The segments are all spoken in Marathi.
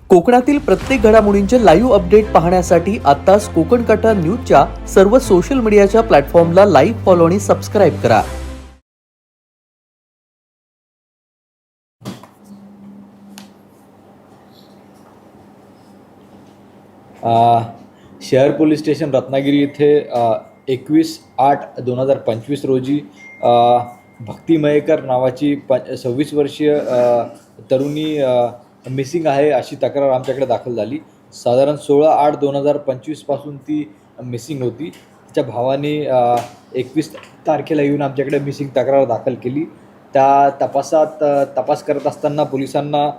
कोकणातील प्रत्येक घडामोडींचे लाईव्ह अपडेट पाहण्यासाठी आताच कोकण कटा न्यूजच्या सर्व सोशल मीडियाच्या प्लॅटफॉर्मला लाईक, फॉलो आणि सबस्क्राईब करा. शहर पोलीस स्टेशन रत्नागिरी येथे 21/8/2025 रोजी भक्ती मयेकर नावाची 26 वर्षीय तरुणी मिसिंग आहे अशी तक्रार आमच्याकडे दाखल झाली. साधारण 16/8/2025 पासून ती मिसिंग होती. तिच्या भावाने 21 तारखेला येऊन आमच्याकडे मिसिंग तक्रार दाखल केली. त्या तपास करत असताना पोलिसांना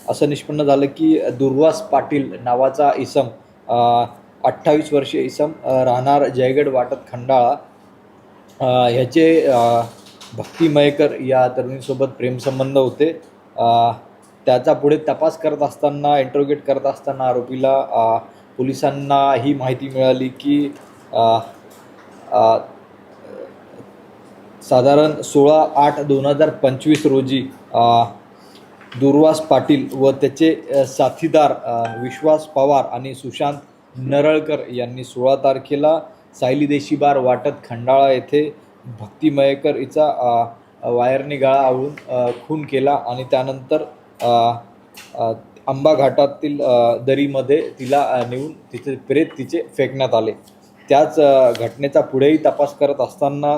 असं निष्पन्न झालं की दुर्वास पाटील नावाचा इसम 28 वर्षीय इसम राहणार जयगड वाटत खंडाळा ह्याचे भक्ती मयेकर या तरुणीसोबत प्रेमसंबंध होते. त्याचा पुढे तपास करत असताना इंट्रोगेट करत असताना आरोपीला पोलिसांना ही माहिती मिळाली की साधारण 16/8/2025 रोजी दुर्वास पाटील व त्याचे साथीदार विश्वास पवार आणि सुशांत नरळकर यांनी 16 तारखेला सायली देशी बार वाटत खंडाळा येथे भक्ती मयेकर हिचा वायरने गळा आवळून खून केला आणि त्यानंतर आंबा घाटातील दरीमध्ये तिला नेऊन तिचे फेकण्यात आले. त्याच घटनेचा पुढेही तपास करत असताना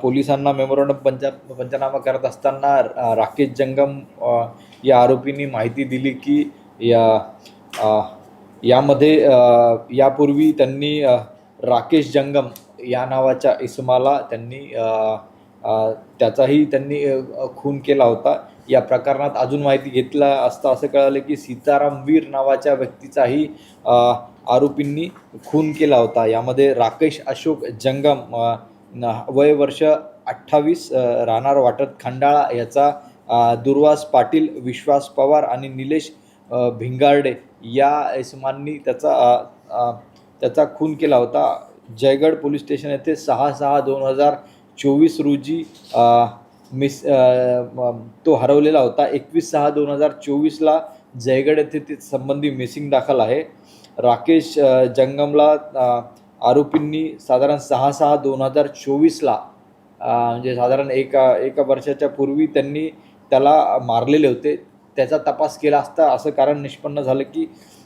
पोलिसांना मेमोरंडम पंचनामा करत असताना राकेश जंगम या आरोपींनी माहिती दिली की यामध्ये यापूर्वी त्यांनी राकेश जंगम या नावाच्या इसमाला त्याचाही त्यांनी खून केला होता. या प्रकरणात अजून माहिती घेतला असता असं कळालं की सीताराम वीर नावाच्या व्यक्तीचाही आरोपींनी खून केला होता. यामध्ये राकेश अशोक जंगम वय वर्ष 28 राहणार वाटत खंडाळा याचा दुर्वास पाटील, विश्वास पवार आणि निलेश भिंगारडे या इसमांनी त्याचा खून केला होता. जयगड पोलीस स्टेशन येथे 6/6/2024 रोजी तो हरवलेला होता. 21/6/2024ला जयगड येथे ते संबंधी मिसिंग दाखल आहे. राकेश जंगमला आरोपींनी साधारण 6/6/2024ला म्हणजे साधारण एका वर्षाच्या पूर्वी त्यांनी त्याला मारलेले होते. त्याचा तपास केला असता असं कारण निष्पन्न झालं की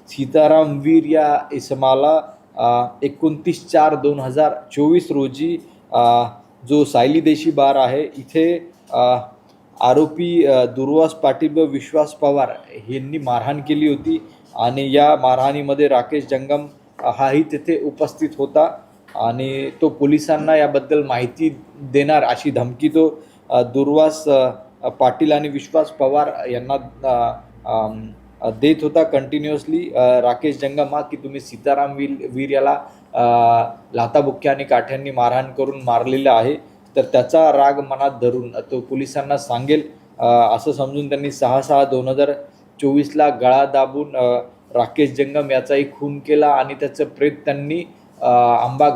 सीताराम वीर या इसमाला 29/4/2024 रोजी जो सायली देशी बार आहे इथे आरोपी दुर्वास पाटील व विश्वास पवार यांनी मारहाण केली होती आणि या मारहाणीमध्ये राकेश जंगम हाही तिथे उपस्थित होता आणि तो पोलिसांना याबद्दल माहिती देणार अशी धमकी तो दुर्वास पाटील आणि विश्वास पवार यांना देत होता कंटिन्युअसली. राकेश जंगम की तुम्ही सीताराम वीर याला लाथाबुक्क्या आणि काठ्यांनी मारहाण करून मारलेलं आहे, तर त्याचा राग मनात धरून तो पोलिसांना सांगेल असं समजून त्यांनी 6/6/2024ला गळा दाबून राकेश जंगम याचाही खून केला आणि त्याचं प्रेत त्यांनी आंबा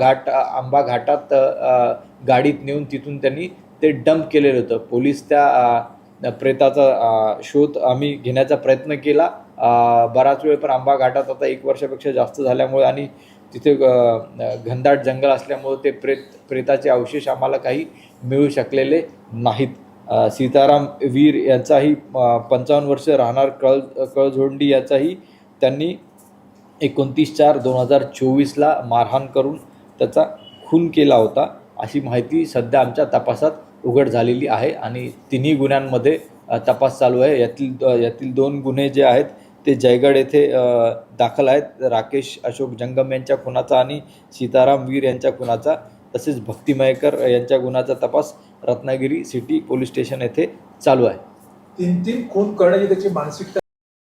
घाटात गाडीत नेऊन तिथून त्यांनी ते डंप केलेलं होतं. पोलीस त्या प्रेताचा शोध आम्ही घेण्याचा प्रयत्न केला बराच वेळ, पण आंबा घाटात आता 1 वर्षापेक्षा जास्त झाल्यामुळे आणि तिथे घनदाट जंगल असल्यामुळे ते प्रेताचे अवशेष आम्हाला काही मिळू शकलेले नाहीत. सीताराम वीर यांचाही 55 वर्ष राहणार कळझोंडी याचाही त्यांनी 29/4/2024ला मारहाण करून त्याचा खून केला होता अशी माहिती सध्या आमच्या तपासात उघड झालेली आहे आणि तिन्ही गुन्ह्यांमध्ये तपास चालू आहे. यातील 2 गुन्हे जे आहेत ते जयगड येथे दाखल आहेत, राकेश अशोक जंगम यांच्या खुनाचा आणि सीताराम वीर यांच्या खुनाचा. तसेच भक्ती मयेकर यांच्या गुन्ह्याचा तपास रत्नागिरी सिटी पोलीस स्टेशन येथे चालू आहे. 3 खून करण्याची त्याची मानसिकता